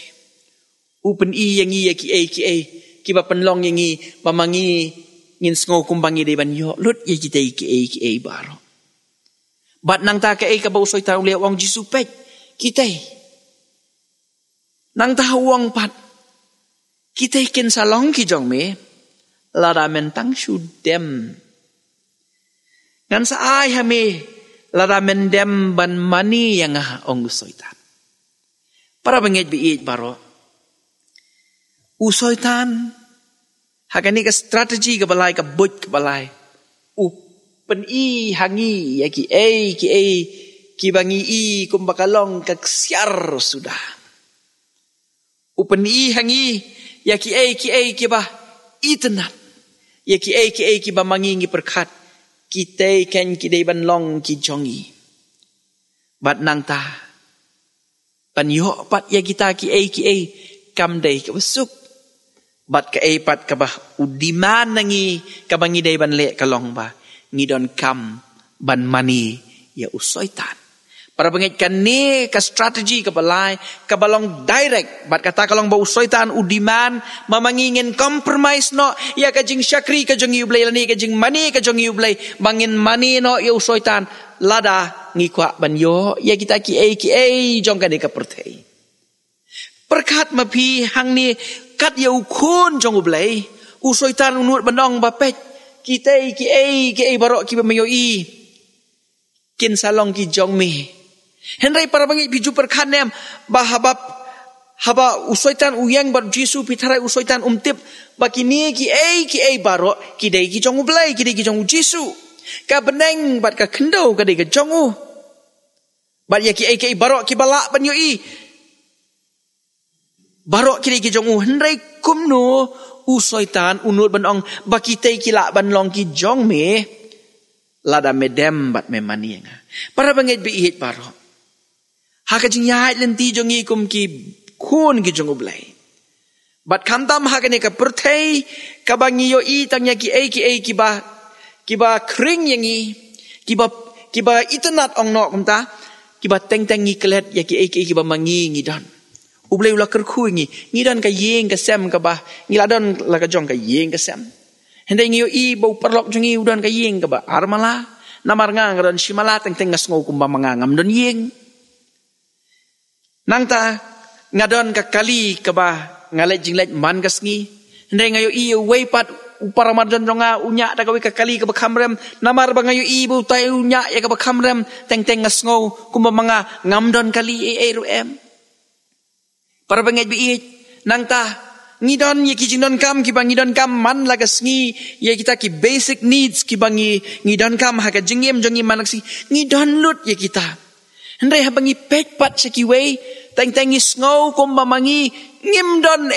upen yang ya ki ba penlong yang pamangi ngin sngo kumbangi de ban yo lut ye kita ki baro bat nang ta ka ba usoy ta ule wang Jisu pet kita nang ta wang pat kita ken salong ki jong me lara mentang shudem ngan sa ay hame lara mendem ban mani yang ong usoy ta para bangit biit baro usoy tan hakani ka strategi ka balay ka but ka balay upen hangi ya ki bangi kumbakalong kagsyar sudah upen hangi ya ki ba itenat Ya ki ba mangi perkat kita ken ki dei ban long ki jongi. Bat nang ta ban yo pat ya kita ki kam dei ka besuk. Bat ka pat ka bah udiman nangi ka bangi dei ban le ka long ba ngidon kam ban mani ya usoitan. Para bangit kan ni ka strategi ka balai ka balong direct bat kata kalong ba usoitan udiman mamangingin compromise no ya ka jing syakri ka jong yublay lani ka jing mani ka jong yublay bangin mani no ya usoitan lada ngikwa ban yo ya kita ki jong ka de ka pertei. Perkat mapi hang ni kat ya ukun jong ublay usoitan unut bandong ba pet kita ki barok ki bamayo i kin salong ki jong mi. Henry para bangit biju perkanem bahaba usoitan uyang bar Jisu pitarai usoitan umtip bakini ki baro ki dei ki jong ublai ki dei ki jong Jisu ka beneng bat ka kendo ka dei ka jong bat ya ki baro ki balak ban yo i baro ki dei ki jong Henry kumno usoitan unut banong bakitei ki lak ban long ki jong me lada medem bat memani nga para bangit biit baro haka jing yahai lenti jongi kum ki kun ki jong ublay. Bat kantam haka ne ka pertei ka bangi yo i tang ya ki ba kring yangi ki ba itanat ong no kum ta ki ba teng ngi klet ya ki ba mangi ngi dan. Ublay ula kerku ngi dan ka yeng ka sem ka ba ngi ladon la ka jong ka yeng ka sem. Hendai ngi yo i bau perlok jongi udan ka yeng ka ba armala namar ngang ron shimala teng ngasngau kum ba mangangam don yeng. Nang ta ngadon ka kali ka ba ngalet jinglet man kasngi ndai ngayo i wei pat upara marjon jonga unya da ka ka kali ka ba khamrem namar ba ngayo i bu tai unya ya ka ba khamrem teng ngasngau kumba manga ngamdon kali ru em para banget bi nang ta ngidon ye ki jingdon kam ki bangidon kam man la kasngi ye kita ki basic needs ki bangi ngidon kam ha ka jingem jongi manaksi ngidon lut ye kita Hendai habangi pek pat sekiwei teng isngau kum mamangi ngimdon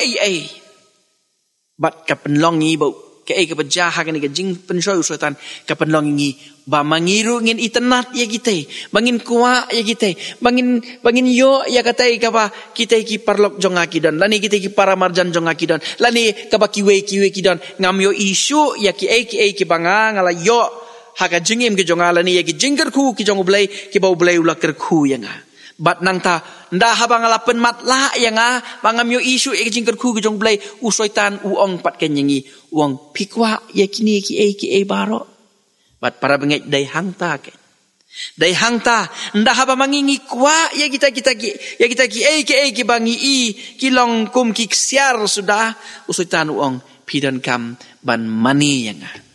bat ka penlongi bau ka ka pejah ka ni ka jing pensoi usutan ka penlongi ba mangiru ngin itanat ya kita bangin kuwa ya kita bangin yo ya katai ka ba kita ki parlok jonga kidon lani kita ki para marjan jonga kidon lani ka ba kiwe kidon ngam yo isu ya ki banga ngala yo haka jingim ki jonga lani ya ki jingker ku ki jong ublay ki ba ublay ula kerku ya nga bat nang ta nda habang alapen mat la ya nga bangam yo isu ki jingker ku ki jong ublay usoitan uong pat kenyangi uong pikwa ya kini ki baro bat para bengek dai hang ta ke dai hang ta nda haba mangingi kwa ya kita ki bangi i ki long kum ki siar sudah usoitan uong pidon kam ban mani ya nga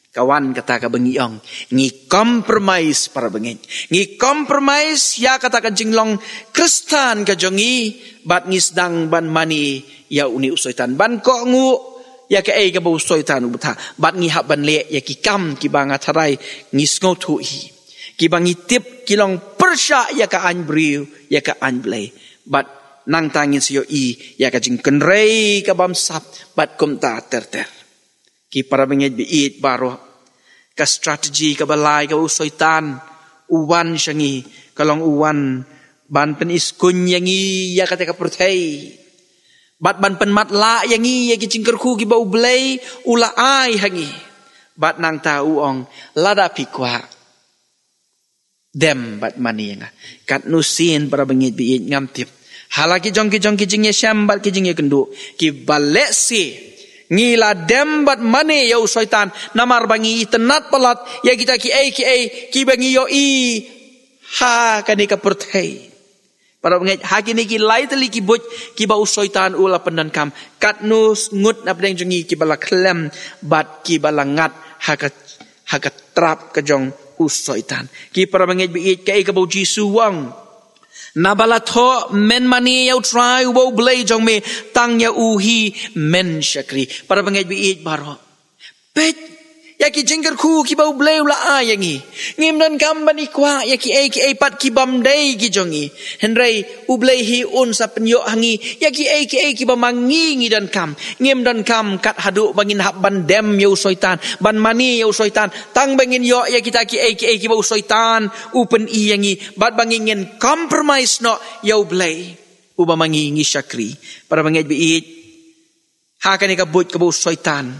kawan kata ka bengiong ngi compromise para bengit ngi compromise ya kata ka jinglong Kristen ka jongi bat ngisdang ban mani ya uni usoitan ban ko ngu ya ka ka bu usoitan ubta bat ngi hab ban le ya ki kam ki banga tharai ngisngo thu hi ki bangi tip ki long persha ya ka an briu ya ka an blai bat nang tangin siyo i ya ka jing kenrei ka bam sap bat kum ta ter ki para bengit biit baro ka strategi ka balai ka usoitan uwan syangi kalong uwan ban pen iskun yangi ya kata ka pertei bat ban pen mat la yangi ya ki cingkerku ki bau blai ula ai hangi bat nang ta uong lada pikwa dem bat mani nga kat nusin para bengit biit ngam tip halaki jong ki jing ye syam bat ki jing ye kendu ki balesi ngila dembat mane ya usoitan namar bangi tenat pelat ya kita ki bangi yo i ha kani ka pertei para bangi ha kini ki lai tali ki boj ki ba usoitan ula pendan kam katnus ngut napdeng jongi ki bala klem bat ki bala ngat ha ka trap ka jong usoitan ki para bangi bi ka bau Jisu wang nabala tho men mani yau try wo blay jong me tang ya uhi men syakri para bangay biit baro pet Yaki jengker ku ki bau bleu la ayangi. Ngim dan kam bani kwa yaki ai pat ki bam dai ki jongi. Henrei ublei hi un sa penyo hangi yaki ai ki bamangi ngi dan kam. Ngim dan kam kat hadu bangin hab ban dem yo soitan, ban mani yo soitan. Tang bangin yo yaki ta ki ai ki bau soitan upen i yangi. Bat bangin compromise no yo blei. Ubamangi ngi syakri. Para bangit biit. Hakani ka but ka bau soitan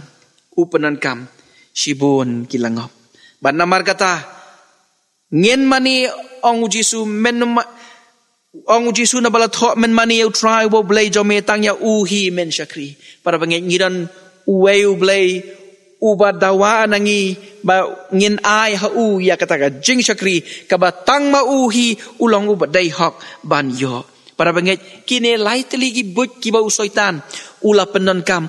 upenan kam. Shibun kilangop. Ban namar kata ngin mani ong Jisu men ong Jisu na balat ho men mani u try wo blay jome tang ya uhi men syakri. Para bangit ngidan uwe u blay uba dawa nangi ba ngin ai ha u ya kata ka jing syakri ka ba tang ma uhi ulong u badai hok ban yo. Para bangit kini lai teligi but ki ba usoitan. Ula pendan kam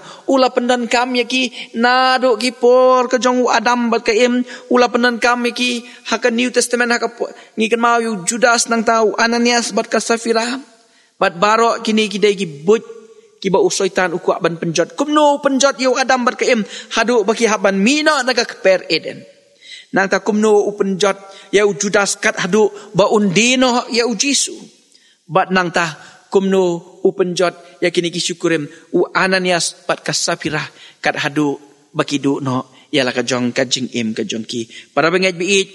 yaki nado ki por ke jong Adam bat ke im ula pendan kam yaki haka New Testament haka ngikan mau yu Judas nang tau Ananias bat ka Safira bat baro kini kidai ki but ki ba usoitan ukwa ban penjot kumno penjot yu Adam bat ke im hadu baki haban mina naga keper Eden nang ta kumno upenjot yu Judas kat hadu ba undino yu Jisu bat nang ta kumno upenjot yakini kisyukurim u Ananias pat kasapira kat hadu bakidu no yala ka jong ka jing im ka jong ki para bangaj biit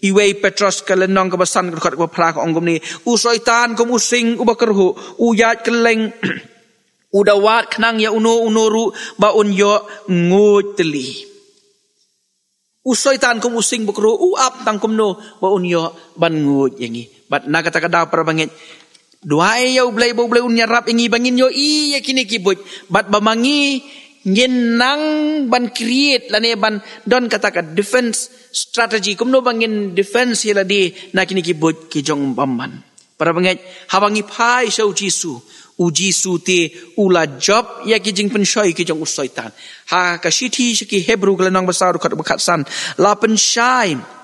iway Petros ka lenong ka basan ka pra ka ongom ni u soitan kum using u bakerhu u yat keleng u dawat knang ya unoru ba unyo ngutli u soitan kum using bakerhu u ap tang kumno ba unyo ban ngut yangi bat nakata kada para bangaj Duai yau blai unyarap ingi bangin yo i yakini kibut bat bamangi ngenang ban create lane ban don kata ka defense strategy kumno bangin defense yela di nakini kibut ki jong bamman para bangai habangi pai so Jisu uji te ula job ya ki jing pensyai ki jong usoitan ha ka shiti ki Hebrew kelenong besar kat bekat san la pensyai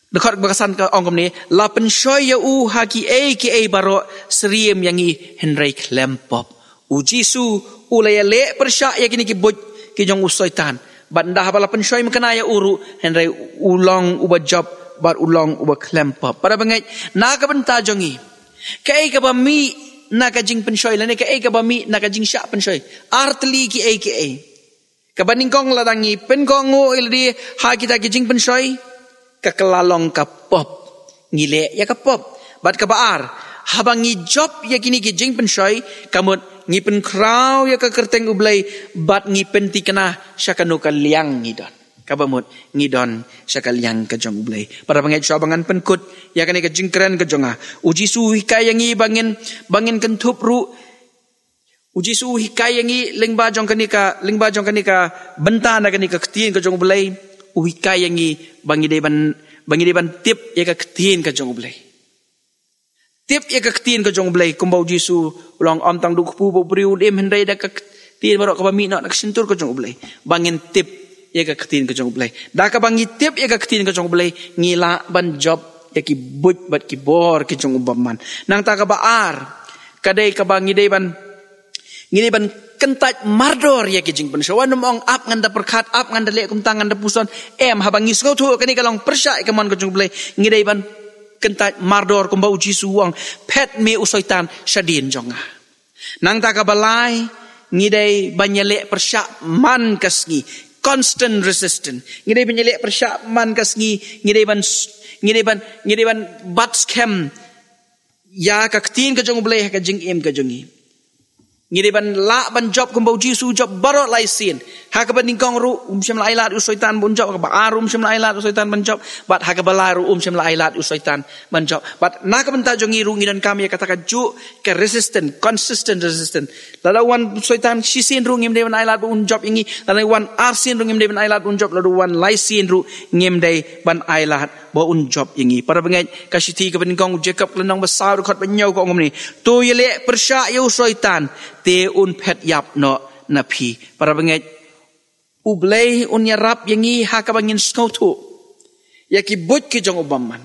dekat bakasan ke ongkom ni la penshoy ya u haki ki baro seriem yangi Henry klempop u Jisu ulaya le persya ya kini ki boj ki jong usoitan banda habala penshoy mekana ya uru Henry ulong uba job bar ulong uba klempop para bangai na ka benta jongi kai ka bami na ka jing penshoy lane kai ka bami na ka jing sya penshoy artli ki ka baningkong ladangi penkong ildi ha kita ki jing penshoy kakelalong ka pop ngile ya ka pop bat ka baar habang ngi job ya kini ki jing penshoy kamut ngi pen kraw ya ka kerteng ublay bat ngi penti kana syakanu ka liang ngidon kabamut ngidon syaka liang ka jong ublay para pangai sabangan penkut ya kani ka jing keren ka jonga uji su hikaya ngi bangin kentup ru uji su hikaya ngi lingba jong kani ka bentana kani ka ketien ka jong ublay uhikaya ngi bangi deban tip ya ka ketin ka jong blai tip ya ka ketin ka jong blai kumbau Jisu ulang om tang duk pu bo briu dem hendai da ka ketin barok ka bami nak sentur ka jong blai bangin tip ya ka ketin ka jong blai da ka bangi tip ya ka ketin ka jong blai ngila ban job ya ki but bat ki bor ki jong ubaman nang ta ka baar kadai ka bangi deban ngini ban kentat mardor ya kijing pen sawan mong ap nganda perkat ap nganda lek kum tangan da puson habangi skau tu kani kalong persya ke mon kejung blai ngidai ban kentat mardor kum bau Jisu wang pet me usoitan syadin jonga nang ta ka balai ngidai banyelek persya man kasngi constant resistant ngidai banyelek persya man kasngi ngidai ban bat scam ya ka ketin kejung blai ka jing ka jongi ngiri ban la ban job kumbau Jisu job barot laisin ha ka ban ningkong ru syam la ailat usoitan bun job ka ba arum syam la ailat usoitan ban job bat ha ka balaru syam la ailat usoitan ban job bat na ka benta jongi ru ngidan kami kata ka ju ke consistent resistant lada wan usoitan sisin ru ngim de ban ailat bun job ingi lada wan arsin ru ngim de ban ailat bun job lada wan laisin ru ngim de ban ailat bo un job ingi para bengai ka siti ka ban ningkong Jacob lenong besar khot ban nyau ko ngom ni tu yele persya yu usoitan te un pet yap no napi para banget ublay unyarap yangi hakabangin skautu yaki but ki jong ubaman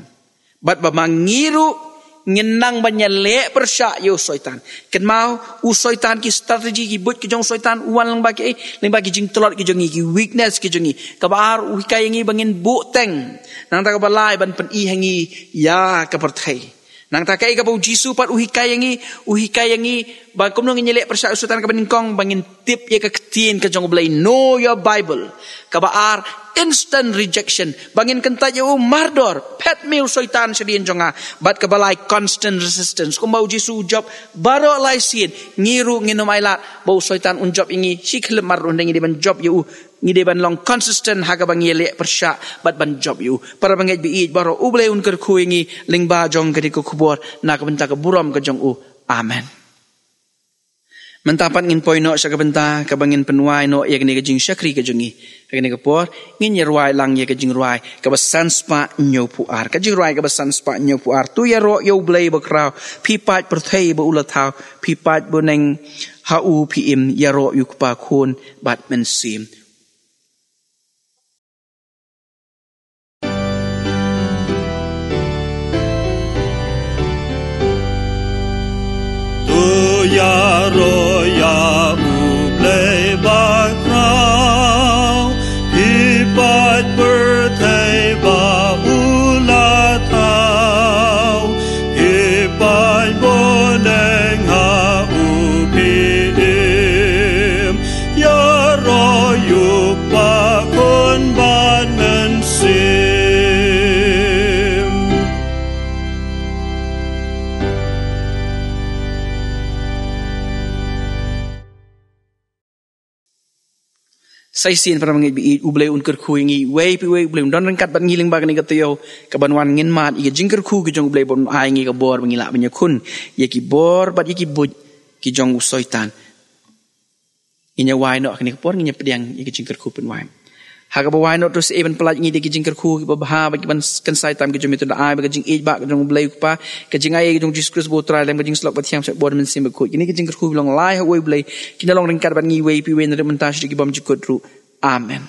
bat bamangiru ngenang banyak lek persyak yo syaitan ken mau syaitan ki strategi ki but ki jong syaitan wan lang bagi jing telot ki jongi ki weakness ki jongi kabar kayangi bangin bu teng nang ta kabalai ban pen i hangi ya ka perthai nang ta kai ka bau jisu pat kayangi ba komno ngi lek persyak syaitan ka banin kong bangin tip ye ka ketin ka jong blai know your bible kabar instant rejection bangin kenta yo mardor pet meal syaitan sedien jonga bat kabalai constant resistance kumbau jisu job baro lai sin ngiru nginom ailat bau syaitan un job ingi siklem marun ngi ban job yo ngi ban long consistent haga bangi le persya bat ban job yo para bangai bi baro uble un ker khu ingi lingba jong kedi ko kubor na ka benta ka buram ka jong amen mentapat ngin poino sa kabenta kabangin penuai no ya kini kajing syakri kajongi kini kapor ngin yerwai lang ya kajing ruai kabasan spa nyo puar kajing ruai kabasan spa nyo puar tu ya ro yo blai bakrau pipat perthai ba ulatau pipat boneng hau pim ya ro yu pa khun bat men sim ya ro ya ublay bakraw hipat bertay ba ulataw hipat boneng ha upim ya ro yuk pa kon ban mensim sai sin para mangi bi ublay un ker khu ngi wei pi wei ublay don kat ban ngiling ba ni ka teo ka banwan ngin mat i jingker khu ki jong ublay bon ai ngi ka bor bangi la banya kun ye ki bor bat ye ki buj ki jong syaitan inya wai no kini por ngi pediang ye ki jingker khu pen wai ha ka wai no terus even pelaj ngi de ki jingker khu ki ba ha ba ki ban kan sai tam ki jong itu da ai ba ki jing ba ki jong ublay pa ki jing ai ki jong Jesus Christ bo trai lam ki jing slok ba thiam sa bod men sim ba khu kini ki jingker khu long lai ha wei ublay ki na long ring kat ban ngi wei pi wen re mentas ki bom jikut ru amen